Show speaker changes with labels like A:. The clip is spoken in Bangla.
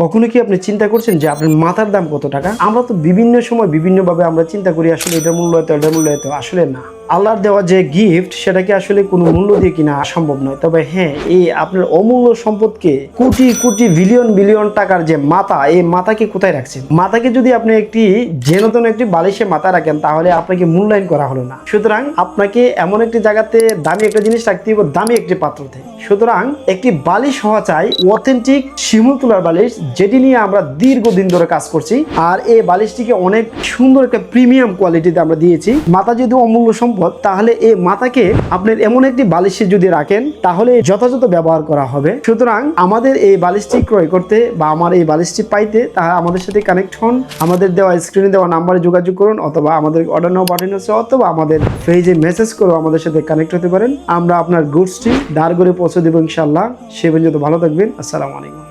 A: কখনো কি আপনি চিন্তা করছেন যে আপনার মাথার দাম কত টাকা? আমরা তো বিভিন্ন সময় বিভিন্নভাবে আমরা চিন্তা করি আসলে এটার মূল্য এত, এটার মূল্য এত। আসলে না, আল্লাহর দেওয়া যে গিফট সেটাকে আসলে কোনো মূল্য দিয়ে কিনা সম্ভব নয়। তবে হ্যাঁ, এই আপনার অমূল্য সম্পদকে কোটি কোটি বিলিয়ন বিলিয়ন টাকার যে মাথা, এই মাথাকে কোথায় রাখছেন? মাথাকে যদি আপনি একটি যেনতন একটি বালিশে মাথা রাখেন তাহলে আপনাকে মূল্যায়ন করা হলো না। সুতরাং আপনাকে এমন একটি জায়গাতে দামি একটা জিনিস রাখতে হবে, দামি একটি পাত্রতে। সুতরাং একটি বালিশ হওয়া চাই অথেন্টিক শিমুল তুলার বালিশ, যেটি নিয়ে আমরা দীর্ঘদিন ধরে কাজ করছি। আর এই বালিশটিকে অনেক সুন্দর একটা প্রিমিয়াম কোয়ালিটিতে আমরা দিয়েছি। মাথা যদি অমূল্য সম্পদ, তাহলে এই মাথাকে আপনার এমন একটি বালিশে যদি রাখেন তাহলে যথাযথ ব্যবহার করা হবে। সুতরাং আমাদের এই বালিশটি ক্রয় করতে বা আমার এই বালিশটি পাইতে তাহলে আমাদের সাথে কানেক্ট হন, আমাদের দেওয়া স্ক্রিনে দেওয়া নাম্বারে যোগাযোগ করুন, অথবা আমাদের অর্ডার নাও বাটন আছে, অথবা আমাদের পেজে মেসেজ করে আমাদের সাথে কানেক্ট হতে পারেন। আমরা আপনার গুডসটি দাঁড় করে পৌঁছে দেবো ইনশাআল্লাহ। সে পর্যন্ত ভালো থাকবেন। আসসালামু আলাইকুম।